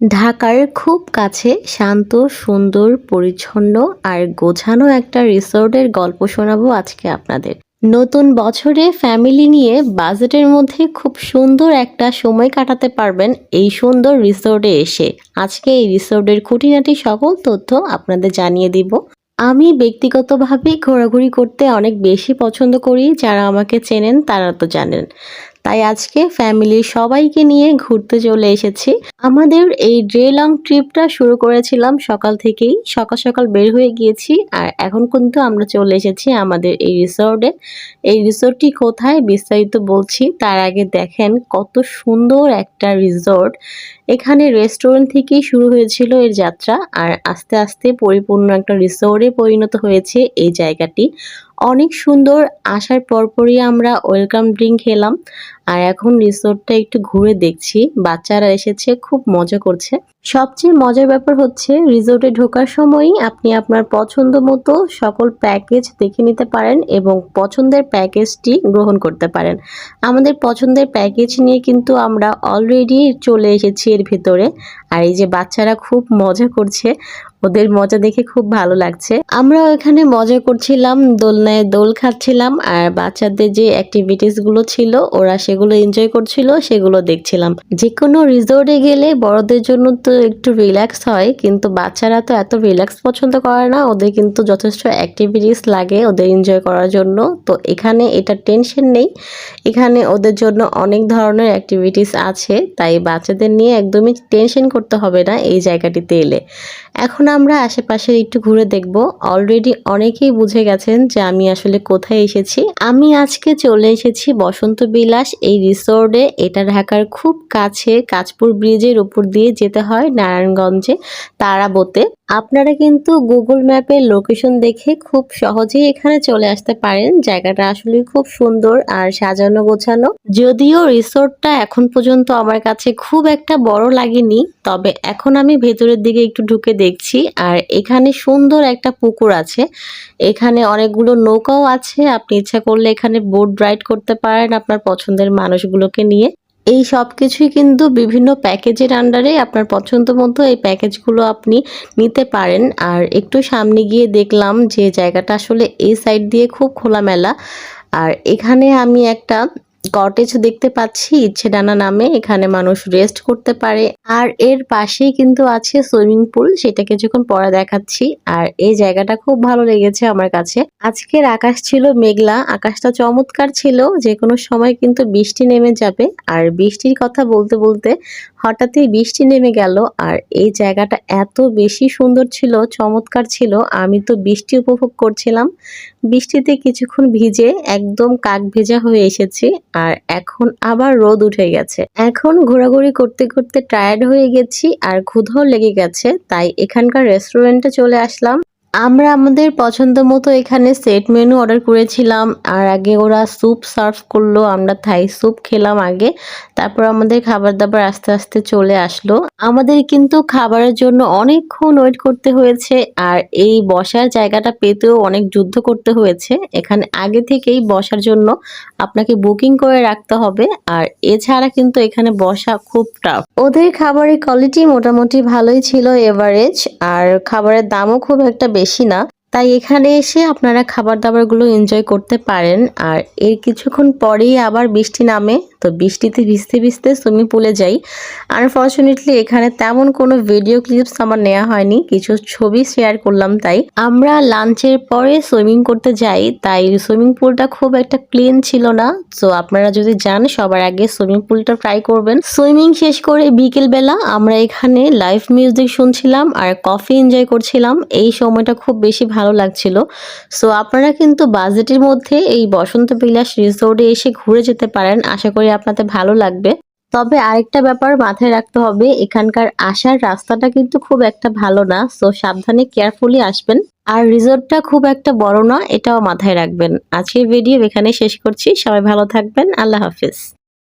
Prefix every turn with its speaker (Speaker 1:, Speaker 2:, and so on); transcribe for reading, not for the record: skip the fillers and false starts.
Speaker 1: ঢাকার খুব কাছে শান্ত, সুন্দর, পরিচ্ছন্ন আর গোছানো একটা রিসোর্টের গল্প শোনাবো আজকে আপনাদের। নতুন বছরে ফ্যামিলি নিয়ে বাজেটের মধ্যে খুব সুন্দর একটা সময় কাটাতে পারবেন এই সুন্দর রিসোর্টে এসে। আজকে এই রিসোর্টের খুঁটিনাটি সকল তথ্য আপনাদের জানিয়ে দিব। আমি ব্যক্তিগতভাবে ঘোরাঘুরি করতে অনেক বেশি পছন্দ করি, যারা আমাকে চেনেন তারা তো জানেন। তাই আজকে ফ্যামিলির সবাইকে নিয়ে ঘুরতে চলে এসেছি। আমাদের এই ডে লং ট্রিপটা শুরু করেছিলাম সকাল থেকেই, সকাল সকাল বের হয়ে গিয়েছি আর এখন কিন্তু আমরা চলে এসেছি আমাদের এই রিসোর্টে। এই রিসোর্টটি কোথায় বিস্তারিত বলছি, তার আগে দেখেন কত সুন্দর একটা রিসোর্ট। এখানে রেস্টুরেন্ট থেকেই শুরু হয়েছিল এর যাত্রা আর আস্তে আস্তে পরিপূর্ণ একটা রিসোর্টে পরিণত হয়েছে এই জায়গাটি। অনেক সুন্দর। আসার পরপরই আমরা ওয়েলকাম ড্রিঙ্ক খেলাম আর এখন রিসোর্টটা একটু ঘুরে দেখছি। বাচ্চারা এসেছে, খুব মজা করছে। সবচেয়ে মজার ব্যাপার হচ্ছে রিসোর্টে ঢোকার সময়ই আপনি আপনার পছন্দ মতো সকল প্যাকেজ দেখে নিতে পারেন এবং পছন্দের প্যাকেজটি গ্রহণ করতে পারেন। আমাদের পছন্দের প্যাকেজ নিয়ে কিন্তু আমরা অলরেডি চলে এসেছি এর ভেতরে। আর এই যে বাচ্চারা খুব মজা করছে, ওদের মজা দেখে খুব ভালো লাগছে। আমরাও এখানে মজা করছিলাম, দোলনায় দোল খাচ্ছিলাম আর বাচ্চাদের যে অ্যাক্টিভিটিস গুলো ছিল ওরা সেগুলো এনজয় করছিল, সেগুলো দেখছিলাম। যে কোনো রিসোর্টে গেলে বড়দের জন্য তো একটু রিল্যাক্স হয়, কিন্তু বাচ্চারা তো এত রিল্যাক্স পছন্দ করে না, ওদের কিন্তু যথেষ্ট অ্যাক্টিভিটিস লাগে ওদের এনজয় করার জন্য। তো এখানে এটা টেনশন নেই, এখানে ওদের জন্য অনেক ধরনের অ্যাক্টিভিটিস আছে, তাই বাচ্চাদের নিয়ে একদমই টেনশন করতে হবে না এই জায়গাটিতে এলে। এখন আমরা আশেপাশে একটু ঘুরে দেখব। অলরেডি অনেকেই বুঝে গেছেন যে আমি আসলে কোথায় এসেছি। আমি আজকে চলে এসেছি বসন্ত বিলাস এই রিসোর্টে। এটা ঢাকার খুব কাছে, কাঁচপুর ব্রিজের উপর দিয়ে যেতে হয় নারায়ণগঞ্জে তারাবোতে। আপনারা কিন্তু গুগল ম্যাপের লোকেশন দেখে খুব সহজেই এখানে চলে আসতে পারেন। জায়গাটা আসলে খুব সুন্দর আর সাজানো গোছানো। যদিও রিসোর্টটা এখন পর্যন্ত আমার কাছে খুব একটা বড় লাগেনি, তবে এখন আমি ভেতরের দিকে একটু ঢুকে দেখছি আর এখানে সুন্দর একটা পুকুর আছে। এখানে অনেকগুলো নৌকাও আছে, আপনি ইচ্ছা করলে এখানে বোট রাইড করতে পারেন আপনার পছন্দের মানুষগুলোকে নিয়ে। এই সব কিছুই কিন্তু বিভিন্ন প্যাকেজের আন্ডারে, আপনার পছন্দ মতো এই প্যাকেজগুলো আপনি নিতে পারেন। আর একটু সামনে গিয়ে দেখলাম যে জায়গাটা আসলে এই সাইড দিয়ে খুব খোলামেলা। আর এখানে আমি একটা কটেজ দেখতে পাচ্ছি ইচ্ছেডানা নামে, এখানে মানুষ রেস্ট করতে পারে। আর এর পাশেই কিন্তু আছে সুইমিং পুল, সেটা কিছুক্ষণ পরে দেখাচ্ছি। আর এই জায়গাটা খুব ভালো লেগেছে আমার কাছে। আজকের আকাশ ছিল মেঘলা, আকাশটা চমৎকার ছিল, যে কোনো সময় কিন্তু বৃষ্টি নেমে যাবে। আর বৃষ্টির কথা বলতে বলতে হঠাৎই বৃষ্টি নেমে গেল আর এই জায়গাটা এত বেশি সুন্দর ছিল, চমৎকার ছিল। আমি তো বৃষ্টি উপভোগ করছিলাম, বৃষ্টিতে কিছুক্ষণ ভিজে একদম কাক ভেজা হয়ে এসেছি। আর এখন আবার রোদ উঠে গেছে। এখন ঘোরাঘুরি করতে করতে টায়ার্ড হয়ে গেছি আর ক্ষুধাও লেগে গেছে, তাই এখানকার রেস্টুরেন্টে চলে আসলাম। আমরা আমাদের পছন্দ মতো এখানে সেট মেনু অর্ডার করেছিলাম আর আগে ওরা স্যুপ সার্ভ করলো, আমরা থাই স্যুপ খেলাম আগে, তারপর আমাদের খাবার দাবার আস্তে আস্তে চলে আসলো। আমাদের কিন্তু খাবারের জন্য অনেকক্ষণ ওয়েট করতে হয়েছে আর এই বসার জায়গাটা পেতেও অনেক যুদ্ধ করতে হয়েছে। এখানে আগে থেকেই বসার জন্য আপনাকে বুকিং করে রাখতে হবে আর এছাড়া কিন্তু এখানে বসা খুব টাফ। ওদের খাবারের কোয়ালিটি মোটামুটি ভালোই ছিল, এভারেজ, আর খাবারের দামও খুব একটা বেশি না। তাই এখানে এসে আপনারা খাবার দাবারগুলো এনজয় করতে পারেন। আর এর কিছুক্ষণ পরেই আবার বৃষ্টি নামে, তো বৃষ্টিতে ভিজতে ভিজতে সুইমিং পুলে যাই। আনফর্চুনেটলি এখানে তেমন কোনো ভিডিও ক্লিপস আমার নেওয়া হয়নি, কিছু ছবি শেয়ার করলাম। তাই আমরা লাঞ্চের পরে সুইমিং করতে যাই, তাই সুইমিং পুলটা খুব একটা ক্লিন ছিল না। সো আপনারা যদি যান সবার আগে সুইমিং পুলটা ট্রাই করবেন। সুইমিং শেষ করে বিকেল বেলা আমরা এখানে লাইভ মিউজিক শুনছিলাম আর কফি এনজয় করছিলাম। এই সময়টা খুব বেশি ভালো লাগছিল। সো আপনারা কিন্তু বাজেটের মধ্যে এই বসন্ত বিলাস রিসোর্টে এসে ঘুরে যেতে পারেন, আশা করি আপনাদের ভালো লাগবে। তবে আরেকটা ব্যাপার মাথায় রাখতে হবে, এখানকার আসার রাস্তাটা কিন্তু খুব একটা ভালো না, সো সাবধানে কেয়ারফুলি আসবেন। আর রিসোর্টটা খুব একটা বড় না, এটাও মাথায় রাখবেন। আজকের ভিডিও এখানে শেষ করছি, সবাই ভালো থাকবেন, আল্লাহ হাফিজ।